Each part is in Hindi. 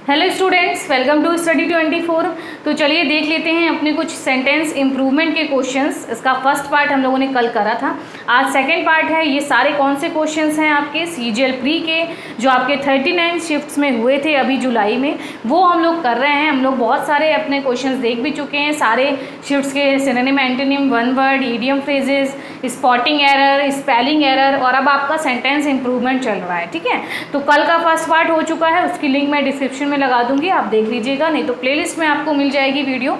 Hello students, welcome to study 24। तो चलिए देख लेते हैं अपने कुछ सेंटेंस इम्प्रूवमेंट के क्वेश्चंस। इसका फर्स्ट पार्ट हम लोगों ने कल करा था, आज सेकंड पार्ट है। ये सारे कौन से क्वेश्चंस हैं आपके सीजीएल प्री के, जो आपके 39 शिफ्ट्स में हुए थे अभी जुलाई में, वो हम लोग कर रहे हैं। हम लोग बहुत सारे अपने क्वेश्चंस देख भी चुके हैं, सारे शिफ्ट्स के synonym, antonym, one word, idiom phrases, spotting error, spelling error, और अब आपका सेंटेंस इम्प्रूवमेंट चल रहा है। ठीक है, तो कल का फर्स्ट पार्ट हो चुका है, उसकी लिंक मैं डिस्क्रिप्शन में लगा दूंगी, आप देख लीजिएगा, नहीं तो प्लेलिस्ट में आपको मिल जाएगी वीडियो।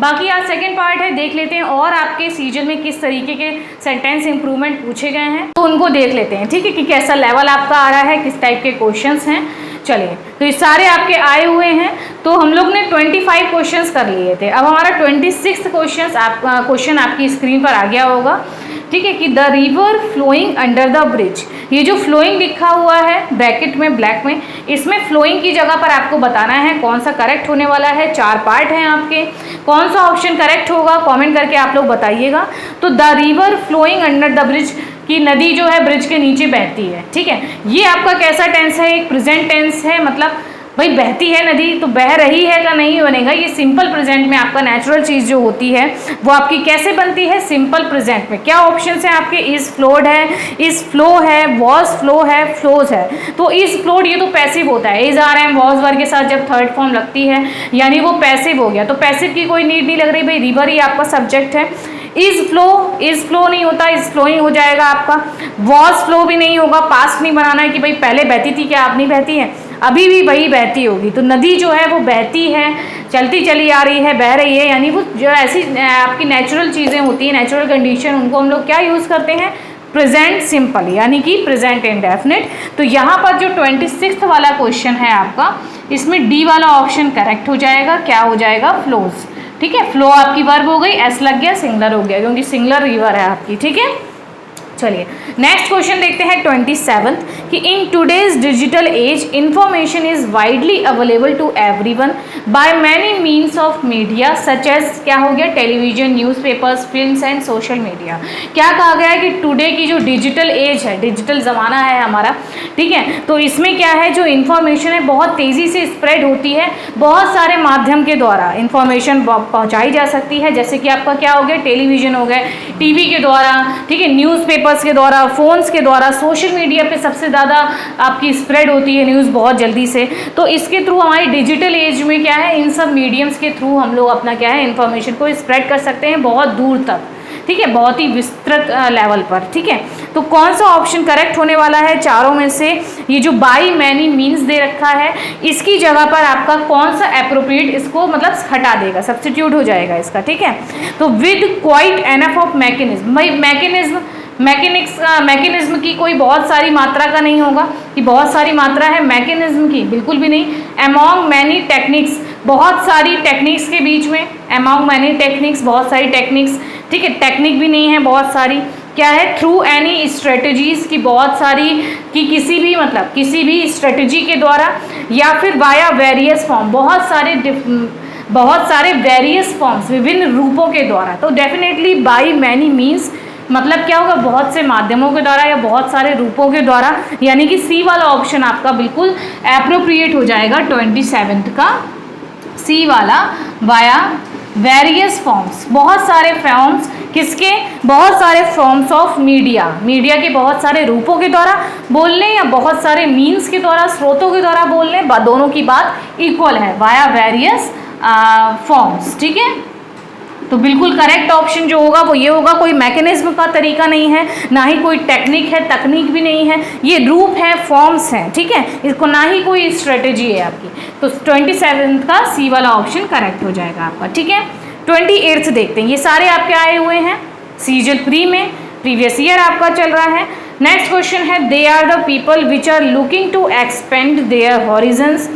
बाकी आज सेकंड पार्ट है, देख लेते हैं और आपके सीजन में किस तरीके के सेंटेंस इंप्रूवमेंट पूछे गए हैं, तो उनको देख लेते हैं। ठीक है, कि कैसा लेवल आपका आ रहा है, किस टाइप के क्वेश्चंस हैं। चलिए, तो ये सारे आपके आए हुए हैं। तो हम लोग ने 25 क्वेश्चंस कर लिए थे, अब हमारा 26 क्वेश्चन आपकी स्क्रीन पर आ गया होगा। ठीक है, कि the river flowing under the bridge, ये जो फ्लोइंग लिखा हुआ है ब्रैकेट में ब्लैक में, इसमें फ्लोइंग की जगह पर आपको बताना है कौन सा करेक्ट होने वाला है। 4 पार्ट हैं आपके, कौन सा ऑप्शन करेक्ट होगा कमेंट करके आप लोग बताइएगा। तो the river flowing under the bridge, कि नदी जो है ब्रिज के नीचे बहती है। ठीक है, ये आपका कैसा टेंस है, एक प्रेजेंट टेंस है, मतलब भाई बहती है नदी तो बह रही है का नहीं बनेगा, ये सिंपल प्रेजेंट में आपका नेचुरल चीज़ जो होती है वो आपकी कैसे बनती है, सिंपल प्रेजेंट में। क्या ऑप्शंस हैं आपके, इज फ्लोड है, इज फ्लो है, वॉज फ्लो है, फ्लोज है। तो इज फ्लोड ये तो पैसिव होता है, इज आर एम वॉज वर्ग के साथ जब थर्ड फॉर्म लगती है यानी वो पैसिव हो गया, तो पैसिव की कोई नीड नहीं लग रही, भाई रिवर ही आपका सब्जेक्ट है। इज फ्लो नहीं होता, इज फ्लोइंग हो जाएगा आपका। वॉज फ्लो भी नहीं होगा, पास्ट नहीं बनाना है कि भाई पहले बहती थी, क्या अब नहीं बहती है, अभी भी वही बहती होगी। तो नदी जो है वो बहती है, चलती चली आ रही है, बह रही है, यानी वो जो ऐसी आपकी नेचुरल चीज़ें होती हैं, नेचुरल कंडीशन, उनको हम लोग क्या यूज़ करते हैं, प्रेजेंट सिंपल, यानी कि प्रेजेंट इंडेफिनिट। तो यहाँ पर जो 26 वाला क्वेश्चन है आपका, इसमें डी वाला ऑप्शन करेक्ट हो जाएगा। क्या हो जाएगा, फ्लोज। ठीक है, फ्लो आपकी वर्ब हो गई, एस लग गया, सिंगुलर हो गया, क्योंकि सिंगुलर रिवर है आपकी। ठीक है, चलिए नेक्स्ट क्वेश्चन देखते हैं 27 कि in today's digital age information is widely available to everyone by many means of media such as, क्या हो गया, television, newspapers, films and social media. क्या कहा गया है कि टुडे की जो डिजिटल एज है, डिजिटल ज़माना है हमारा, ठीक है, तो इसमें क्या है, जो इन्फॉर्मेशन है बहुत तेज़ी से स्प्रेड होती है, बहुत सारे माध्यम के द्वारा इन्फॉर्मेशन पहुँचाई जा सकती है, जैसे कि आपका क्या हो गया, टेलीविजन हो गया, टीवी के द्वारा, ठीक है, न्यूज़पेपर के द्वारा, फोन्स के द्वारा, सोशल मीडिया पे सबसे ज़्यादा आपकी स्प्रेड होती है न्यूज़ बहुत जल्दी से। तो इसके थ्रू हमारी डिजिटल एज में क्या है, इन सब मीडियम्स के थ्रू हम लोग अपना क्या है, इंफॉर्मेशन को स्प्रेड कर सकते हैं बहुत दूर तक। ठीक है, बहुत ही विस्तृत लेवल पर। ठीक है, तो कौन सा ऑप्शन करेक्ट होने वाला है चारों में से, ये जो बाई मैनी मीन्स दे रखा है, इसकी जगह पर आपका कौन सा एप्रोप्रिएट, इसको मतलब हटा देगा, सब्स्टिट्यूट हो जाएगा इसका। ठीक है, तो with quite enough of mechanism, भाई मैकेनिज्म की कोई बहुत सारी मात्रा का नहीं होगा कि बहुत सारी मात्रा है मैकेनिज्म की, बिल्कुल भी नहीं। अमॉन्ग मैनी टेक्निक्स, बहुत सारी टेक्निक्स के बीच में, अमॉन्ग मैनी टेक्निक्स, बहुत सारी टेक्निक्स। ठीक है, टेक्निक भी नहीं है, बहुत सारी। क्या है, थ्रू एनी स्ट्रेटजीज की, बहुत सारी कि किसी भी मतलब किसी भी स्ट्रेटजी के द्वारा, या फिर वाया वेरियस फॉर्म, बहुत सारे वेरियस फॉर्म्स, विभिन्न रूपों के द्वारा। तो डेफिनेटली बाई मैनी मीन्स मतलब क्या होगा, बहुत से माध्यमों के द्वारा या बहुत सारे रूपों के द्वारा, यानी कि सी वाला ऑप्शन आपका बिल्कुल एप्रोप्रिएट हो जाएगा 27 का, सी वाला, वाया वेरियस फॉर्म्स, बहुत सारे फॉर्म्स, किसके, बहुत सारे फॉर्म्स ऑफ मीडिया, मीडिया के बहुत सारे रूपों के द्वारा बोलने, या बहुत सारे मीन्स के द्वारा, स्रोतों के द्वारा बोलने, दोनों की बात इक्वल है, वाया वेरियस फॉर्म्स। ठीक है, तो बिल्कुल करेक्ट ऑप्शन जो होगा वो ये होगा, कोई मैकेनिज्म का तरीका नहीं है, ना ही कोई टेक्निक है, तकनीक भी नहीं है, ये रूप है, फॉर्म्स हैं। ठीक है, इसको ना ही कोई स्ट्रेटेजी है आपकी, तो 27 का सी वाला ऑप्शन करेक्ट हो जाएगा आपका। ठीक है, 28 देखते हैं, ये सारे आपके आए हुए हैं सीजीएल प्री में, प्रीवियस ईयर आपका चल रहा है। नेक्स्ट क्वेश्चन है, they are the people which are looking to expand their horizons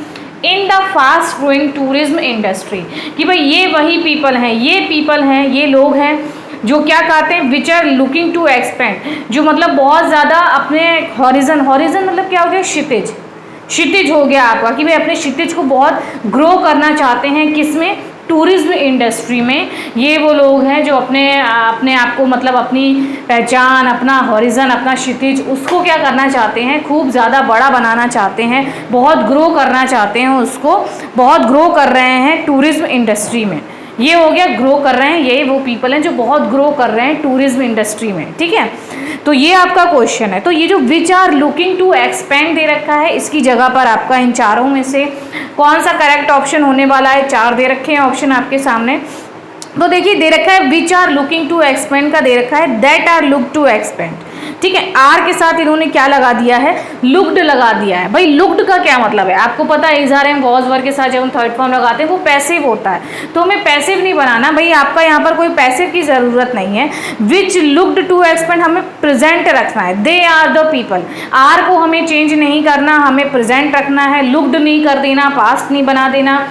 in the fast growing tourism industry, कि भाई ये वही पीपल हैं, ये लोग हैं जो क्या कहते हैं, which are looking to expand, जो मतलब बहुत ज़्यादा अपने हॉरिजन मतलब क्या हो गया, क्षितिज हो गया आपका, कि भाई अपने क्षितिज को बहुत ग्रो करना चाहते हैं, किसमें, टूरिज्म इंडस्ट्री में ये वो लोग हैं जो अपने आप को मतलब अपनी पहचान, अपना हॉरिजन, अपना क्षितिज उसको क्या करना चाहते हैं, खूब ज़्यादा बड़ा बनाना चाहते हैं, बहुत ग्रो करना चाहते हैं, उसको बहुत ग्रो कर रहे हैं टूरिज्म इंडस्ट्री में। ये हो गया ग्रो कर रहे हैं, ये वो पीपल हैं जो बहुत ग्रो कर रहे हैं टूरिज्म इंडस्ट्री में, ठीक है। तो ये आपका क्वेश्चन है। तो ये जो which are looking to expand दे रखा है, इसकी जगह पर आपका इन चारों में से कौन सा करेक्ट ऑप्शन होने वाला है। 4 दे रखे हैं ऑप्शन आपके सामने। तो देखिए दे रखा है which are looking to expand का दे रखा है that are look to expand, ठीक है। आर के साथ इन्होंने क्या लगा दिया है, लुक्ड लगा दिया है। भाई लुक्ड का क्या मतलब है, आपको पता है is are am was were के साथ जब हम थर्ड फॉर्म लगाते हैं वो पैसिव होता है, तो हमें पैसिव नहीं बनाना भाई, आपका यहाँ पर कोई पैसिव की ज़रूरत नहीं है। विच लुक्ड टू एक्सपेंड हमें प्रेजेंट रखना है, they are the people, are को हमें चेंज नहीं करना, हमें प्रेजेंट रखना है, लुक्ड नहीं कर देना, पास्ट नहीं बना देना।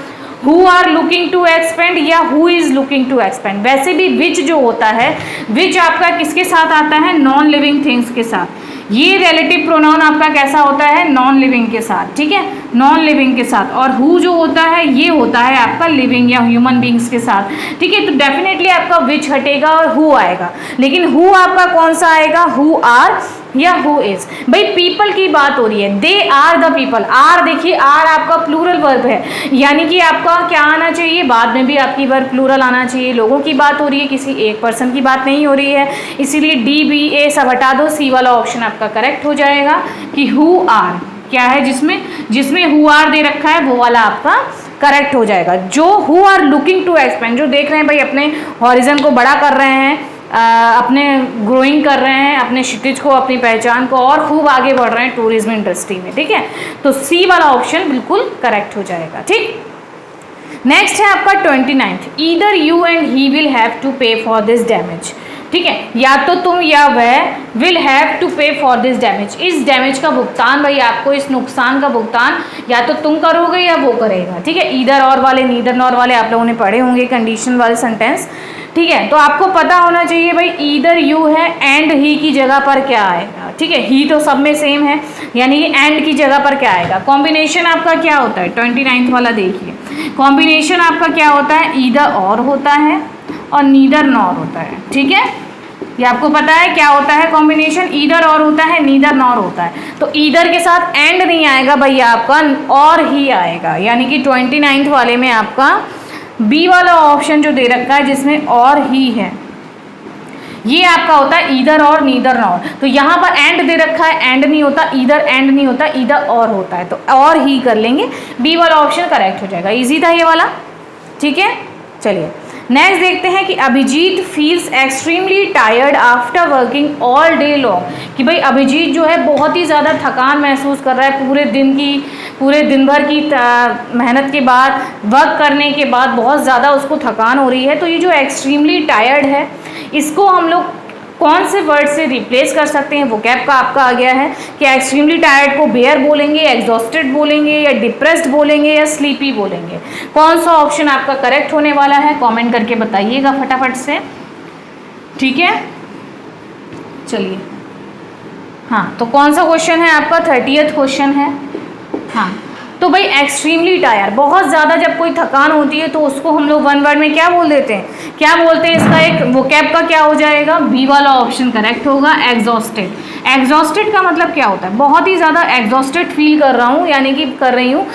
Who are looking to expand या who is looking to expand। वैसे भी which जो होता है, which आपका किसके साथ आता है, नॉन लिविंग थिंग्स के साथ। ये रिलेटिव प्रोनाउन आपका कैसा होता है, नॉन लिविंग के साथ, ठीक है, नॉन लिविंग के साथ। और who जो होता है ये होता है आपका लिविंग या ह्यूमन बींग्स के साथ, ठीक है। तो डेफिनेटली आपका which हटेगा और who आएगा, लेकिन who आपका कौन सा आएगा, who are या हु इज। भाई पीपल की बात हो रही है, they are the people. Are देखिए आर आपका प्लूरल वर्ब है, यानी कि आपका क्या आना चाहिए, बाद में भी आपकी वर्ब प्लूरल आना चाहिए। लोगों की बात हो रही है, किसी एक पर्सन की बात नहीं हो रही है, इसीलिए डी बी ए सब हटा दो, सी वाला ऑप्शन आपका करेक्ट हो जाएगा कि हु आर क्या है, जिसमें हु आर दे रखा है वो वाला आपका करेक्ट हो जाएगा। जो who are looking to expand, जो देख रहे हैं भाई अपने हॉरिजन को बड़ा कर रहे हैं, अपने ग्रोइंग कर रहे हैं, अपने क्षितिज को, अपनी पहचान को और खूब आगे बढ़ रहे हैं टूरिज्म इंडस्ट्री में, ठीक है। तो सी वाला ऑप्शन बिल्कुल करेक्ट हो जाएगा, ठीक। नेक्स्ट है आपका 29th, either you and he will have to pay for this damage, ठीक है। या तो तुम या वह will have to pay for this damage, इस डैमेज का भुगतान, भाई आपको इस नुकसान का भुगतान या तो तुम करोगे या वो करेगा, ठीक है। ईदर और वाले, नीदर नॉर वाले आप लोगों ने पढ़े होंगे कंडीशन वाले सेंटेंस, ठीक है। तो आपको पता होना चाहिए भाई ईदर यू है, एंड ही की जगह पर क्या आएगा, ठीक है। ही तो सब में सेम है, यानी कि एंड की जगह पर क्या आएगा। कॉम्बिनेशन आपका क्या होता है, 29th वाला देखिए, कॉम्बिनेशन आपका क्या होता है, ईदर और होता है और नीदर नॉर होता है, ठीक है। ये आपको पता है क्या होता है कॉम्बिनेशन, ईदर और होता है, नीदर नॉर होता है। तो ईदर के साथ एंड नहीं आएगा भैया, आपका और ही आएगा, यानी कि 29th वाले में आपका बी वाला ऑप्शन जो दे रखा है जिसमें और ही है, ये आपका होता है ईदर और नीदर नॉर। तो यहाँ पर एंड दे रखा है, एंड नहीं होता, ईदर एंड नहीं होता, ईदर और होता है, तो और ही कर लेंगे, बी वाला ऑप्शन करेक्ट हो जाएगा। इजी था ये वाला, ठीक है। चलिए नेक्स्ट देखते हैं कि Abhijit feels extremely tired after working all day long, कि भाई अभिजीत जो है बहुत ही ज़्यादा थकान महसूस कर रहा है पूरे दिन भर की मेहनत के बाद, वर्क करने के बाद बहुत ज़्यादा उसको थकान हो रही है। तो ये जो एक्सट्रीमली टायर्ड है, इसको हम लोग कौन से वर्ड से रिप्लेस कर सकते हैं, वो कैप का आपका आ गया है कि एक्सट्रीमली टायर्ड को बेयर बोलेंगे, एग्जॉस्टेड बोलेंगे, या डिप्रेस्ड बोलेंगे, या स्लीपी बोलेंगे। कौन सा ऑप्शन आपका करेक्ट होने वाला है, कमेंट करके बताइएगा फटाफट से, ठीक है। चलिए हाँ, तो कौन सा क्वेश्चन है आपका, 30th क्वेश्चन है। हाँ तो भाई एक्सट्रीमली टायर, बहुत ज़्यादा जब कोई थकान होती है तो उसको हम लोग वन वर्ड में क्या बोल देते हैं, क्या बोलते हैं, इसका एक वोकैब का क्या हो जाएगा, बी वाला ऑप्शन करेक्ट होगा, एग्जॉस्टेड। एग्जॉस्टेड का मतलब क्या होता है, बहुत ही ज़्यादा एग्जॉस्टेड फील कर रहा हूँ, यानी कि कर रही हूँ,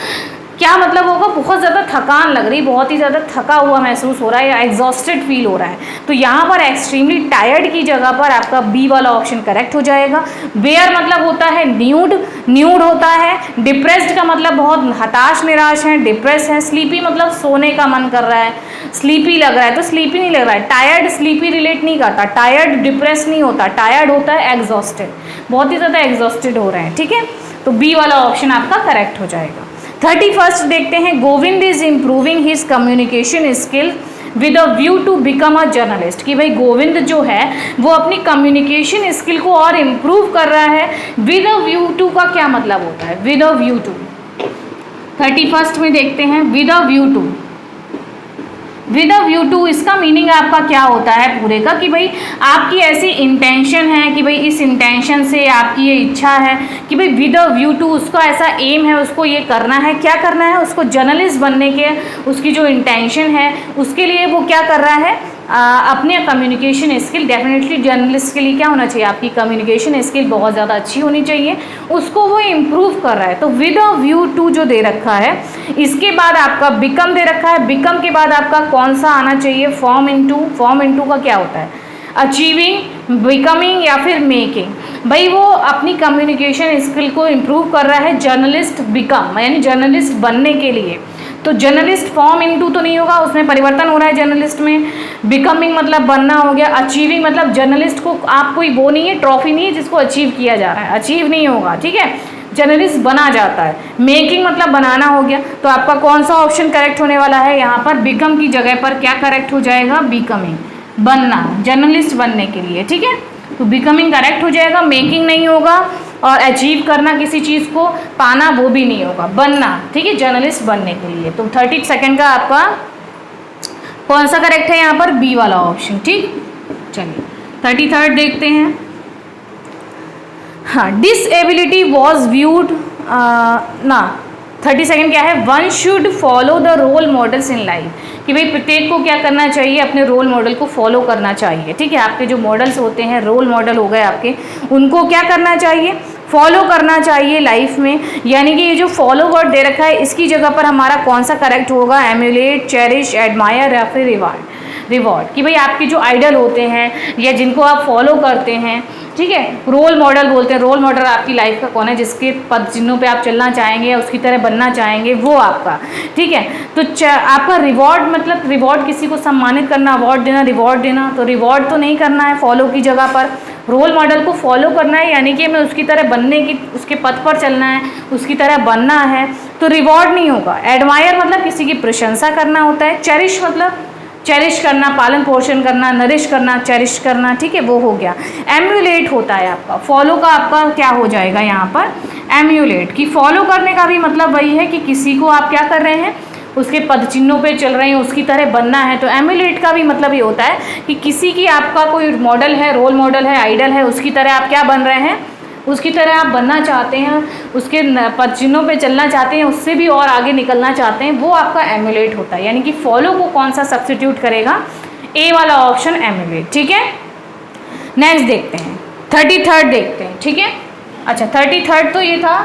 क्या मतलब होगा, बहुत ज़्यादा थकान लग रही, बहुत ही ज़्यादा थका हुआ महसूस हो रहा है या एग्जॉस्टेड फील हो रहा है। तो यहाँ पर एक्सट्रीमली टायर्ड की जगह पर आपका बी वाला ऑप्शन करेक्ट हो जाएगा। बेयर मतलब होता है न्यूड होता है। डिप्रेस्ड का मतलब बहुत हताश निराश है, डिप्रेस है। स्लीपी मतलब सोने का मन कर रहा है, स्लीपी लग रहा है, तो स्लीपी नहीं लग रहा है। टायर्ड स्लीपी रिलेट नहीं करता, टायर्ड डिप्रेस नहीं होता, टायर्ड होता है एग्जॉस्टेड, बहुत ही ज़्यादा एग्जॉस्टेड हो रहे हैं, ठीक है। तो बी वाला ऑप्शन आपका करेक्ट हो जाएगा। 31st देखते हैं, Govind is improving his communication skill with a view to become a journalist, कि भाई गोविंद जो है वो अपनी कम्युनिकेशन स्किल को और इम्प्रूव कर रहा है। विद अ व्यू टू का क्या मतलब होता है, with a view to, 31st में देखते हैं, with a view to, with a view to, इसका मीनिंग आपका क्या होता है पूरे का कि भाई आपकी ऐसी इंटेंशन है कि भाई इस इंटेंशन से आपकी ये इच्छा है कि भाई विद अ व्यू टू, उसका ऐसा एम है, उसको ये करना है, क्या करना है, उसको जर्नलिस्ट बनने के उसकी जो इंटेंशन है उसके लिए वो क्या कर रहा है, अपने कम्युनिकेशन स्किल, डेफिनेटली जर्नलिस्ट के लिए क्या होना चाहिए, आपकी कम्युनिकेशन स्किल बहुत ज़्यादा अच्छी होनी चाहिए, उसको वो इम्प्रूव कर रहा है। तो विद अ व्यू टू जो दे रखा है, इसके बाद आपका बिकम दे रखा है, बिकम के बाद आपका कौन सा आना चाहिए, फॉर्म इनटू। फॉर्म इनटू का क्या होता है, अचीविंग, बिकमिंग या फिर मेकिंग। भाई वो अपनी कम्युनिकेशन स्किल को इम्प्रूव कर रहा है, जर्नलिस्ट बिकम यानी जर्नलिस्ट बनने के लिए। तो जर्नलिस्ट फॉर्म इनटू तो नहीं होगा, उसमें परिवर्तन हो रहा है जर्नलिस्ट में। बिकमिंग मतलब बनना हो गया, अचीविंग मतलब जर्नलिस्ट को आप कोई वो नहीं है, ट्रॉफी नहीं है जिसको अचीव किया जा रहा है, अचीव नहीं होगा, ठीक है, जर्नलिस्ट बना जाता है। मेकिंग मतलब बनाना हो गया। तो आपका कौन सा ऑप्शन करेक्ट होने वाला है यहाँ पर, बिकम की जगह पर क्या करेक्ट हो जाएगा, बिकमिंग, बनना, जर्नलिस्ट बनने के लिए, ठीक है। तो बिकमिंग करेक्ट हो जाएगा, मेकिंग नहीं होगा, और अचीव करना किसी चीज़ को, पाना, वो भी नहीं होगा, बनना, ठीक है, जर्नलिस्ट बनने के लिए। तो 30 सेकेंड का आपका कौन सा करेक्ट है यहाँ पर, बी वाला ऑप्शन, ठीक। चलिए 33rd देखते हैं। हाँ, डिसएबिलिटी वॉज व्यूड ना 30 सेकेंड क्या है, one should follow the role models in life, कि भाई प्रत्येक को क्या करना चाहिए, अपने रोल मॉडल को फॉलो करना चाहिए, ठीक है। आपके जो मॉडल्स होते हैं, रोल मॉडल हो गए आपके, उनको क्या करना चाहिए, फॉलो करना चाहिए लाइफ में। यानी कि ये जो फॉलो वर्ड दे रखा है, इसकी जगह पर हमारा कौन सा करेक्ट होगा, एम्यूलेट, चेरिश, एडमायर या फिर रिवॉर्ड, कि भाई आपके जो आइडल होते हैं या जिनको आप फॉलो करते हैं, ठीक है, रोल मॉडल बोलते हैं। रोल मॉडल आपकी लाइफ का कौन है, जिसके पद चिन्हों पे आप चलना चाहेंगे या उसकी तरह बनना चाहेंगे, वो आपका, ठीक है। तो आपका रिवॉर्ड मतलब रिवॉर्ड, किसी को सम्मानित करना, अवार्ड देना, रिवॉर्ड देना। तो रिवॉर्ड तो नहीं करना है फॉलो की जगह पर, रोल मॉडल को फॉलो करना है, यानी कि हमें उसकी तरह बनने की, उसके पथ पर चलना है, उसकी तरह बनना है, तो रिवॉर्ड नहीं होगा। एडमायर मतलब किसी की प्रशंसा करना होता है। चेरिश मतलब चेरिश करना, पालन पोषण करना, नरिश करना, चेरिश करना, ठीक है, वो हो गया। एम्यूलेट होता है आपका, फॉलो का आपका क्या हो जाएगा यहाँ पर, एम्यूलेट, कि फॉलो करने का भी मतलब वही है कि किसी को आप क्या कर रहे हैं, उसके पद चिन्हों पे चल रहे हैं, उसकी तरह बनना है। तो एम्यूलेट का भी मतलब ये होता है कि किसी की आपका कोई मॉडल है, रोल मॉडल है, आइडल है, उसकी तरह आप क्या बन रहे हैं, उसकी तरह आप बनना चाहते हैं, उसके पद चिन्हों पे चलना चाहते हैं, उससे भी और आगे निकलना चाहते हैं, वो आपका एम्यूलेट होता है। यानी कि फॉलो को कौन सा सब्स्टिट्यूट करेगा, ए वाला ऑप्शन एम्यूलेट, ठीक है। नेक्स्ट देखते हैं, 33rd देखते हैं, ठीक है। अच्छा 33rd तो ये था,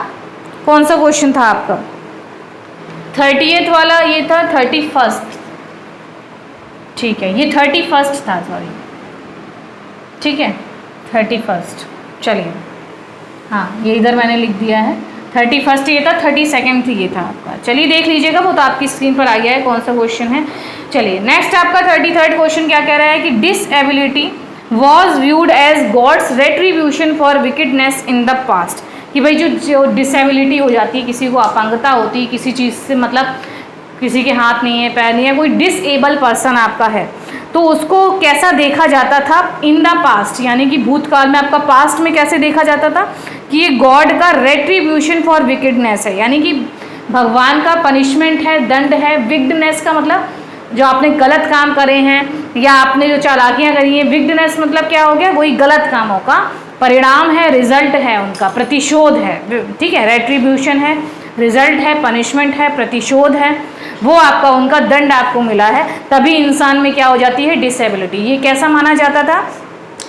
कौन सा क्वेश्चन था आपका, 30th वाला ये था, 31st, ठीक है, ये 31st था, सॉरी, ठीक है, 31st। चलिए हाँ, ये इधर मैंने लिख दिया है, 31st ये था, 32nd ये था आपका। चलिए देख लीजिएगा, वो तो आपकी स्क्रीन पर आ गया है कौन सा क्वेश्चन है। चलिए नेक्स्ट आपका 33rd क्वेश्चन क्या कह रहा है कि disability was viewed as God's retribution for wickedness in the past, कि भाई जो डिसेबिलिटी हो जाती है, किसी को अपंगता होती है किसी चीज़ से, मतलब किसी के हाथ नहीं है, पैर नहीं है, कोई डिसेबल पर्सन आपका है, तो उसको कैसा देखा जाता था इन द पास्ट, यानी कि भूतकाल में आपका पास्ट में कैसे देखा जाता था कि ये गॉड का रेट्रीब्यूशन फॉर विकेडनेस है, यानी कि भगवान का पनिशमेंट है, दंड है। विकेडनेस का मतलब जो आपने गलत काम करे हैं या आपने जो चालाकियाँ करी हैं, विकेडनेस मतलब क्या हो गया, वही गलत कामों का परिणाम है, रिजल्ट है, उनका प्रतिशोध है, ठीक है। रेट्रीब्यूशन है, रिजल्ट है, पनिशमेंट है, प्रतिशोध है, वो आपका उनका दंड आपको मिला है, तभी इंसान में क्या हो जाती है, डिसेबिलिटी। ये कैसा माना जाता था,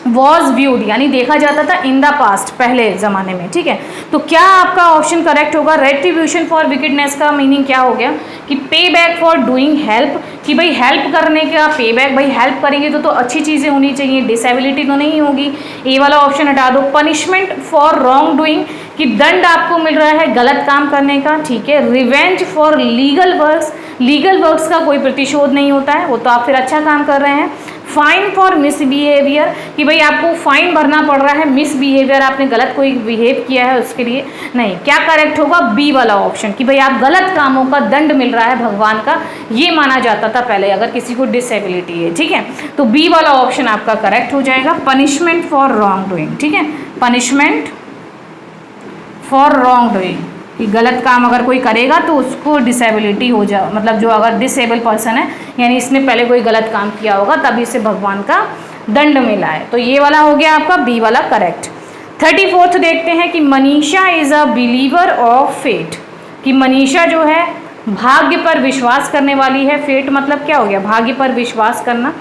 वॉज व्यूड, यानी देखा जाता था इन द पास्ट, पहले ज़माने में, ठीक है। तो क्या आपका ऑप्शन करेक्ट होगा, रेट्रीब्यूशन फॉर विकेडनेस का मीनिंग क्या हो गया कि पे बैक फॉर डूइंग हेल्प, कि भाई हेल्प करने का पे बैक, भाई हेल्प करेंगे तो अच्छी चीज़ें होनी चाहिए, डिसेबिलिटी तो नहीं होगी, ए वाला ऑप्शन हटा दो। पनिशमेंट फॉर रॉन्ग डूइंग, कि दंड आपको मिल रहा है गलत काम करने का, ठीक है। Revenge for legal works, legal works का कोई प्रतिशोध नहीं होता है, वो तो आप फिर अच्छा काम कर रहे हैं। फाइन फॉर मिसबिहेवियर, कि भाई आपको फाइन भरना पड़ रहा है, मिसबिहेवियर, आपने गलत कोई बिहेव किया है उसके लिए नहीं। क्या करेक्ट होगा, बी वाला ऑप्शन, कि भाई आप गलत कामों का दंड मिल रहा है भगवान का, ये माना जाता था पहले अगर किसी को डिसेबिलिटी है, ठीक है। तो बी वाला ऑप्शन आपका करेक्ट हो जाएगा, पनिशमेंट फॉर रॉन्ग डूइंग, ठीक है, पनिशमेंट फॉर रॉन्ग डूइंग, कि गलत काम अगर कोई करेगा तो उसको डिसेबिलिटी हो जा, मतलब जो अगर डिसेबल पर्सन है यानी इसने पहले कोई गलत काम किया होगा तभी इसे भगवान का दंड मिला है। तो ये वाला हो गया आपका बी वाला करेक्ट। 34th देखते हैं कि Manisha is a believer of fate, कि मनीषा जो है भाग्य पर विश्वास करने वाली है। फेट मतलब क्या हो गया, भाग्य पर विश्वास करना,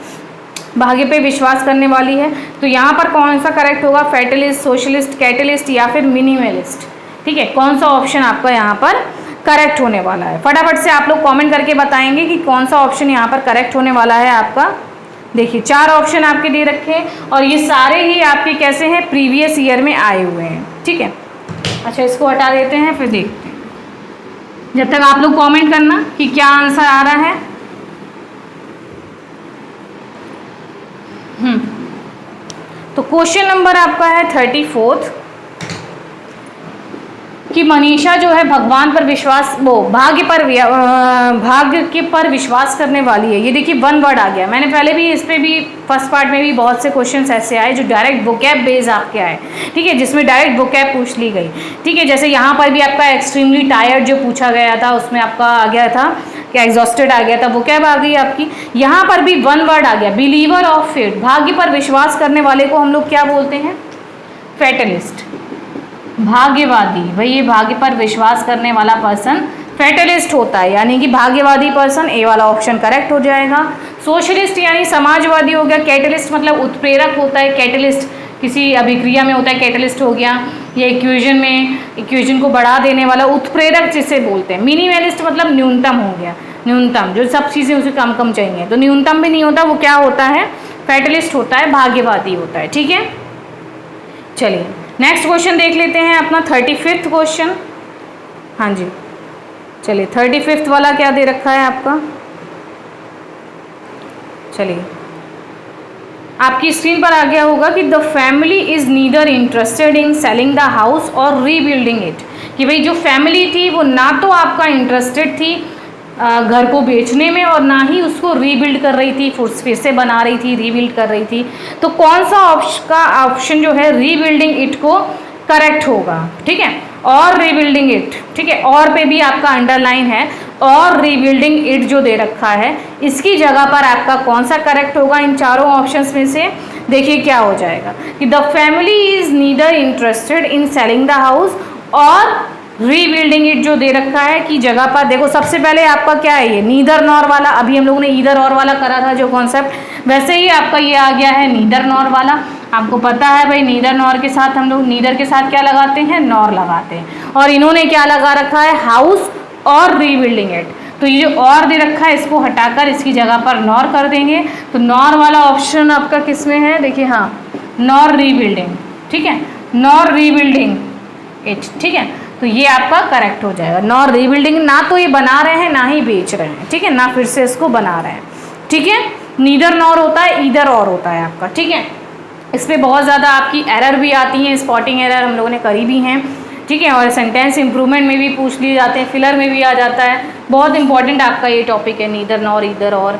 भाग्य पे विश्वास करने वाली है। तो यहाँ पर कौन सा करेक्ट होगा, फैटलिस्ट, सोशलिस्ट, कैटलिस्ट या फिर मिनिमलिस्ट। ठीक है, कौन सा ऑप्शन आपका यहाँ पर करेक्ट होने वाला है, फटाफट से आप लोग कमेंट करके बताएंगे कि कौन सा ऑप्शन यहाँ पर करेक्ट होने वाला है आपका। देखिए 4 ऑप्शन आपके दे रखे हैं और ये सारे ही आपके कैसे हैं, प्रीवियस ईयर में आए हुए हैं। ठीक है, अच्छा इसको हटा देते हैं फिर देखते हैं, जब तक आप लोग कमेंट करना कि क्या आंसर आ रहा है। तो क्वेश्चन नंबर आपका है 34th कि मनीषा जो है भगवान पर विश्वास, वो भाग्य के पर विश्वास करने वाली है। ये देखिए 1 वर्ड आ गया, मैंने पहले भी इस पे भी फर्स्ट पार्ट में भी बहुत से क्वेश्चंस ऐसे आए जो डायरेक्ट वोकैब बेस आपके आए। ठीक है, जिसमें डायरेक्ट वोकैब पूछ ली गई। ठीक है, जैसे यहाँ पर भी आपका एक्सट्रीमली टायर्ड जो पूछा गया था उसमें आपका आ गया था क्या, एग्जॉस्टेड आ गया था, वोकैब आ गई आपकी। यहाँ पर भी 1 वर्ड आ गया, बिलीवर ऑफ फेट, भाग्य पर विश्वास करने वाले को हम लोग क्या बोलते हैं, फैटलिस्ट, भाग्यवादी। भाई ये भाग्य पर विश्वास करने वाला पर्सन फैटलिस्ट होता है, यानी कि भाग्यवादी पर्सन, ए वाला ऑप्शन करेक्ट हो जाएगा। सोशलिस्ट यानी समाजवादी हो गया। कैटलिस्ट मतलब उत्प्रेरक होता है, कैटलिस्ट किसी अभिक्रिया में होता है, कैटलिस्ट हो गया। या इक्वेशन में, इक्वेशन को बढ़ा देने वाला उत्प्रेरक जिसे बोलते हैं। मिनिमलिस्ट मतलब न्यूनतम हो गया, न्यूनतम जो सब चीज़ें उसे कम कम चाहिए, तो न्यूनतम भी नहीं होता, वो क्या होता है, फैटलिस्ट होता है, भाग्यवादी होता है। ठीक है, चलिए नेक्स्ट क्वेश्चन देख लेते हैं अपना 35th क्वेश्चन। हाँ जी, चलिए 35th वाला क्या दे रखा है आपका, चलिए आपकी स्क्रीन पर आ गया होगा कि the family is neither interested in selling the house और रीबिल्डिंग इट, कि भाई जो फैमिली थी वो ना तो आपका इंटरेस्टेड थी घर को बेचने में और ना ही उसको रीबिल्ड कर रही थी, फिर से बना रही थी, रीबिल्ड कर रही थी। तो कौन सा ऑप्शन जो है रीबिल्डिंग इट को करेक्ट होगा। ठीक है, और रीबिल्डिंग इट, ठीक है, और पे भी आपका अंडरलाइन है, और रीबिल्डिंग इट जो दे रखा है इसकी जगह पर आपका कौन सा करेक्ट होगा इन चारों ऑप्शंस में से। देखिए क्या हो जाएगा कि the family is neither interested in selling the house और रीबिल्डिंग इट जो दे रखा है की जगह पर, देखो सबसे पहले आपका क्या है, ये नीदर नॉर वाला, अभी हम लोगों ने ईदर और वाला करा था जो कॉन्सेप्ट, वैसे ही आपका ये आ गया है नीदर नॉर वाला। आपको पता है भाई नीदर नॉर के साथ हम लोग नीदर के साथ क्या लगाते हैं, नॉर लगाते हैं, और इन्होंने क्या लगा रखा है, हाउस और रीबिल्डिंग इट। तो ये जो और दे रखा है इसको हटाकर इसकी जगह पर नॉर कर देंगे, तो नॉर वाला ऑप्शन आपका किस में है, देखिए हाँ, नॉर रीबिल्डिंग। ठीक है, नॉर रीबिल्डिंग इट। ठीक है, तो ये आपका करेक्ट हो जाएगा, नॉर रीबिल्डिंग, ना तो ये बना रहे हैं ना ही बेच रहे हैं। ठीक है, ना फिर से इसको बना रहे हैं। ठीक है, नीदर नॉर होता है, ईदर और होता है आपका। ठीक है, इस पर बहुत ज़्यादा आपकी एरर भी आती हैं, स्पॉटिंग एरर हम लोगों ने करी भी हैं। ठीक है, और सेंटेंस इंप्रूवमेंट में भी पूछ लिए जाते हैं, फिलर में भी आ जाता है, बहुत इंपॉर्टेंट आपका ये टॉपिक है, नीदर नॉर ईदर और।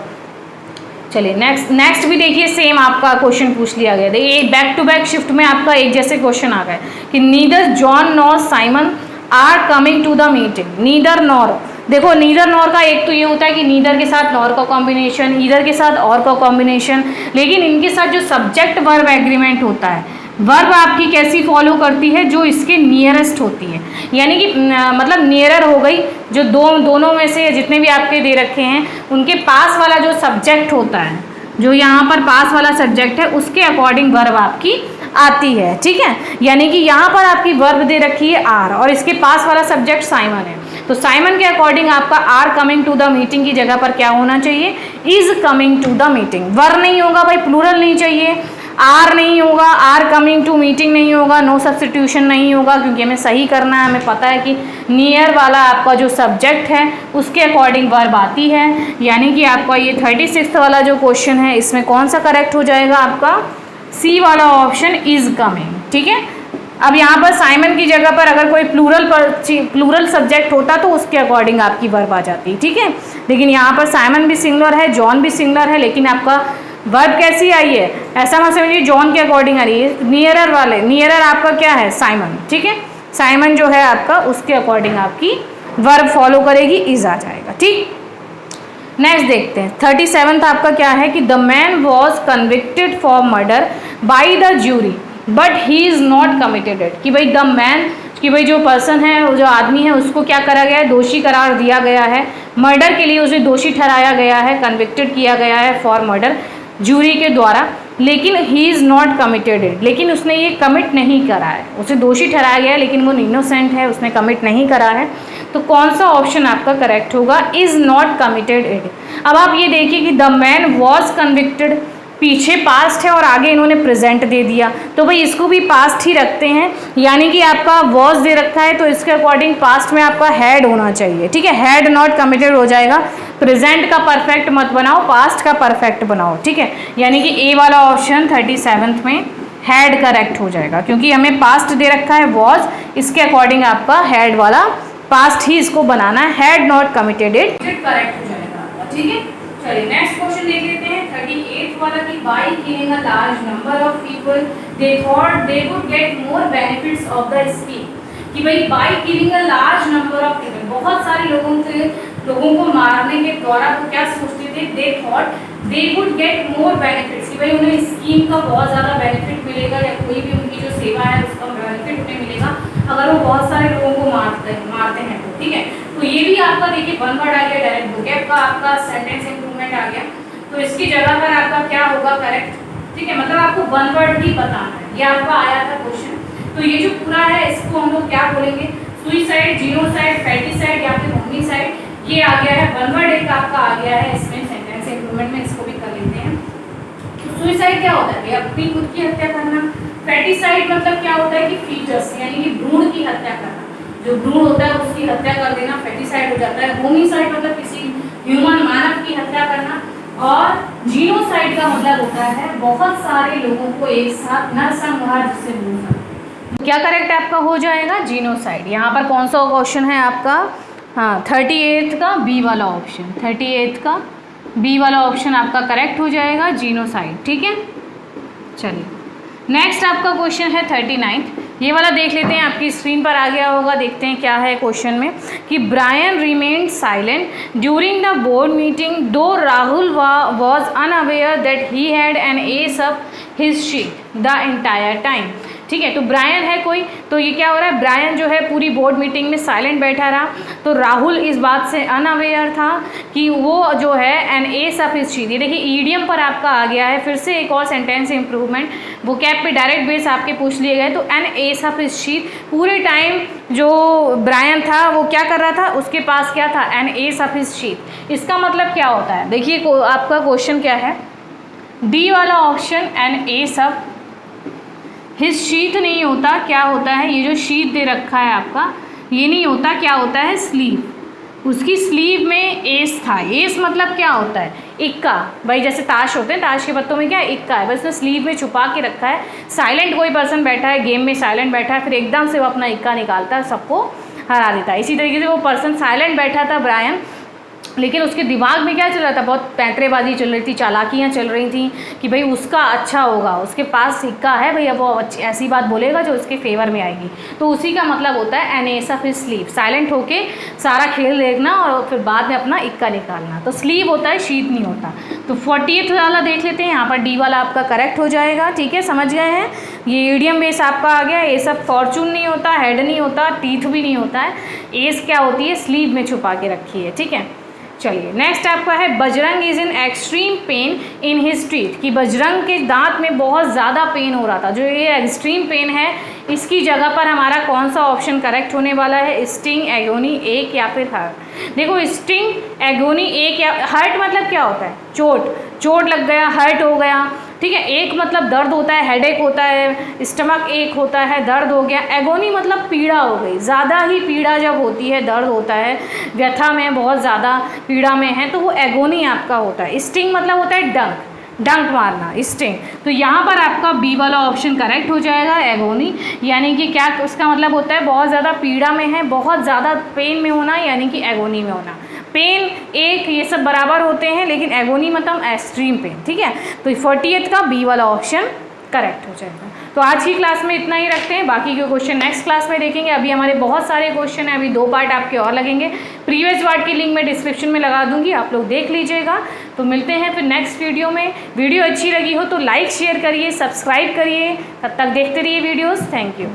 चलिए नेक्स्ट भी देखिए, सेम आपका क्वेश्चन पूछ लिया गया, देखिए बैक टू बैक शिफ्ट में आपका एक जैसे क्वेश्चन आ गए कि neither John nor Simon are coming to the meeting. Neither nor, देखो नीदर नॉर का एक तो ये होता है कि नीदर के साथ नॉर का कॉम्बिनेशन, ईदर के साथ और का कॉम्बिनेशन, लेकिन इनके साथ जो सब्जेक्ट वर्ब एग्रीमेंट होता है, वर्ब आपकी कैसी फॉलो करती है, जो इसके नियरेस्ट होती है, यानी कि मतलब नियरर हो गई, जो दोनों में से जितने भी आपके दे रखे हैं उनके पास वाला जो सब्जेक्ट होता है, जो यहाँ पर पास वाला सब्जेक्ट है उसके अकॉर्डिंग वर्ब आपकी आती है। ठीक है, यानी कि यहाँ पर आपकी वर्ब दे रखी है आर और इसके पास वाला सब्जेक्ट साइमन है, तो साइमन के अकॉर्डिंग आपका are coming to the meeting की जगह पर क्या होना चाहिए, is coming to the meeting. वर नहीं होगा भाई, प्लूरल नहीं चाहिए, आर नहीं होगा, आर कमिंग टू मीटिंग नहीं होगा, नो सब्स्टिट्यूशन नहीं होगा, क्योंकि हमें सही करना है, हमें पता है कि नियर वाला आपका जो सब्जेक्ट है उसके अकॉर्डिंग वर्ब आती है। यानी कि आपका ये 36 वाला जो क्वेश्चन है इसमें कौन सा करेक्ट हो जाएगा, आपका सी वाला ऑप्शन इज कमिंग। ठीक है, अब यहाँ पर साइमन की जगह पर अगर कोई प्लूरल सब्जेक्ट होता तो उसके अकॉर्डिंग आपकी वर्ब आ जाती। ठीक है, लेकिन यहाँ पर साइमन भी सिंगुलर है, जॉन भी सिंगुलर है, लेकिन आपका वर्ब कैसी आई है, ऐसा मत समझिए जॉन के अकॉर्डिंग आ रही है, नियरर वाले, नियरर आपका क्या है, साइमन। ठीक है, साइमन जो है आपका उसके अकॉर्डिंग आपकी वर्ब फॉलो करेगी, इज आ जाएगा। ठीक, नेक्स्ट देखते हैं 37th आपका क्या है कि the man was convicted for murder by the jury but he is not committed it. कि भाई द मैन, कि भाई जो पर्सन है, जो आदमी है, उसको क्या करा गया है, दोषी करार दिया गया है, मर्डर के लिए उसे दोषी ठहराया गया है, कन्विक्टेड किया गया है फॉर मर्डर जूरी के द्वारा, लेकिन he is not committed it, लेकिन उसने ये कमिट नहीं करा है, उसे दोषी ठहराया गया है लेकिन वो इनोसेंट है, उसने कमिट नहीं करा है। तो कौन सा ऑप्शन आपका करेक्ट होगा, इज़ नॉट कमिटेड इट। अब आप ये देखिए कि द मैन वॉज कन्विक्टेड, पीछे पास्ट है और आगे इन्होंने प्रेजेंट दे दिया, तो भाई इसको भी पास्ट ही रखते हैं, यानी कि आपका वॉज दे रखा है तो इसके अकॉर्डिंग पास्ट में आपका हैड होना चाहिए। ठीक है, हैड नॉट कमिटेड हो जाएगा। प्रेजेंट का परफेक्ट मत बनाओ, पास्ट का परफेक्ट बनाओ। ठीक है, यानी कि ए वाला ऑप्शन 37th में हैड करेक्ट हो जाएगा, क्योंकि हमें पास्ट दे रखा है वॉज, इसके अकॉर्डिंग आपका हैड वाला पास्ट ही इसको बनाना है, had not committed it correct हो जाएगा। ठीक है, चलिए नेक्स्ट क्वेश्चन देख लेते हैं 38th वाला कि by killing a large number of people they thought they would get more benefits of the scheme. कि भाई by killing a large number of people, बहुत सारे लोगों को मारने के द्वारा वो क्या सोचते थे, they thought they would get more benefits, कि भाई उन्हें स्कीम का बहुत ज़्यादा बेनिफिट मिलेगा या कोई भी उनकी जो सेवा है उसका बेनिफिट उन्हें मिलेगा अगर वो बहुत सारे लोगों को मारते हैं तो। ठीक है, तो ये भी आपका देखिए वन वर्ड आ गया, डायरेक्ट वोकैब का आपका सेंटेंस इंप्रूवमेंट आ गया, तो इसकी जगह पर आपका क्या होगा करेक्ट। ठीक है, मतलब आपको वन वर्ड ही बताना है, ये आपका आया था क्वेश्चन। तो ये जो पूरा है इसको हम लोग क्या बोलेंगे, सुइसाइड, जीनोसाइड, फैटिसाइड या फिर होमिसाइड, ये आ गया है वन वर्ड एक आपका आ गया है इसमें सेंटेंस इंप्रूवमेंट में, इसको भी कर लेते हैं। तो सुइसाइड क्या होता है, अपनी खुद की हत्या करना। फैटिसाइड मतलब क्या होता है कि फीचर्स यानी कि भ्रूण की हत्या करना, जो भ्रूण होता है उसकी हत्या कर देना फैटिसाइड हो जाता है। होमिसाइड मतलब किसी ह्यूमन मानव की हत्या करना, और जीनोसाइड का मतलब होता है बहुत सारे लोगों को एक साथ नरसंहार जिसे बोलना। क्या करेक्ट आपका हो जाएगा, जीनोसाइड। यहाँ पर कौन सा क्वेश्चन है आपका, हाँ 38th का बी वाला ऑप्शन, 38th का बी वाला ऑप्शन आपका करेक्ट हो जाएगा, जीनोसाइड। ठीक है, चलिए नेक्स्ट आपका क्वेश्चन है 39th, ये वाला देख लेते हैं, आपकी स्क्रीन पर आ गया होगा, देखते हैं क्या है क्वेश्चन में कि Brian remained silent during the board meeting though Rahul was unaware that he had an ace up his sheet the entire time. ठीक है, तो ब्रायन है कोई, तो ये क्या हो रहा है, ब्रायन जो है पूरी बोर्ड मीटिंग में साइलेंट बैठा रहा, तो राहुल इस बात से अनअवेयर था कि वो जो है an ace of his sheet. ये देखिए ईडियम पर आपका आ गया है, फिर से एक और सेंटेंस इंप्रूवमेंट, वो कैप पे डायरेक्ट बेस आपके पूछ लिए गए। तो an ace of his sheet, पूरे टाइम जो ब्रायन था वो क्या कर रहा था, उसके पास क्या था, an ace of his sheet. इसका मतलब क्या होता है, देखिए आपका क्वेश्चन क्या है, डी वाला option an ace of his sheet नहीं होता, क्या होता है, ये जो शीट दे रखा है आपका ये नहीं होता, क्या होता है, स्लीव। उसकी स्लीव में एस था, एस मतलब क्या होता है, इक्का। भाई जैसे ताश होते हैं, ताश के पत्तों में क्या इक्का है, बस उसने स्लीव में छुपा के रखा है। साइलेंट कोई पर्सन बैठा है गेम में, साइलेंट बैठा है, फिर एकदम से वो अपना इक्का निकालता है, सबको हरा देता है। इसी तरीके से वो पर्सन साइलेंट बैठा था ब्रायन, लेकिन उसके दिमाग में क्या चल रहा था, बहुत पैंतरेबाजी चल रही थी, चालाकियाँ चल रही थी कि भाई उसका अच्छा होगा, उसके पास सिक्का है भाई, अब वो ऐसी बात बोलेगा जो उसके फेवर में आएगी। तो उसी का मतलब होता है an ace of his sleeve, silent होके सारा खेल देखना और फिर बाद में अपना इक्का निकालना। तो स्लीव होता है, शीट नहीं होता। तो 40th वाला देख लेते हैं, यहाँ पर डी वाला आपका करेक्ट हो जाएगा। ठीक है, समझ गए हैं, ये ईडियम बेस आपका आ गया। ये सब फॉर्चून नहीं होता, हेड नहीं होता, टीथ भी नहीं होता है, एस क्या होती है, स्लीव में छुपा के रखी है। ठीक है, चलिए नेक्स्ट आपका है Bajrang is in extreme pain in his teeth, कि बजरंग के दांत में बहुत ज़्यादा पेन हो रहा था। जो ये एक्सट्रीम पेन है, इसकी जगह पर हमारा कौन सा ऑप्शन करेक्ट होने वाला है, स्टिंग, एगोनी, एक या फिर हर्ट। देखो स्टिंग, एगोनी, एक या हर्ट मतलब क्या होता है, चोट लग गया, हर्ट हो गया। ठीक है, एक मतलब दर्द होता है, हेडेक होता है, स्टमक एक होता है, दर्द हो गया। एगोनी मतलब पीड़ा हो गई, ज़्यादा ही पीड़ा जब होती है, दर्द होता है, व्यथा में बहुत ज़्यादा पीड़ा में है, तो वो एगोनी आपका होता है। स्टिंग मतलब होता है डंक मारना, स्टिंग। तो यहाँ पर आपका बी वाला ऑप्शन करेक्ट हो जाएगा, एगोनी, यानी कि क्या उसका मतलब होता है, बहुत ज़्यादा पीड़ा में है, बहुत ज़्यादा पेन में होना, यानी कि एगोनी में होना। पेन, एक, ये सब बराबर होते हैं, लेकिन एगोनी मतलब एक्सट्रीम पेन। ठीक है, तो 40th का बी वाला ऑप्शन करेक्ट हो जाएगा। तो आज की क्लास में इतना ही रखते हैं, बाकी के क्वेश्चन नेक्स्ट क्लास में देखेंगे। अभी हमारे बहुत सारे क्वेश्चन हैं, अभी 2 पार्ट आपके और लगेंगे। प्रीवियस पार्ट की लिंक मैं डिस्क्रिप्शन में लगा दूंगी, आप लोग देख लीजिएगा। तो मिलते हैं फिर नेक्स्ट वीडियो में। वीडियो अच्छी लगी हो तो लाइक शेयर करिए, सब्सक्राइब करिए। तब तक देखते रहिए वीडियोज़। Thank you.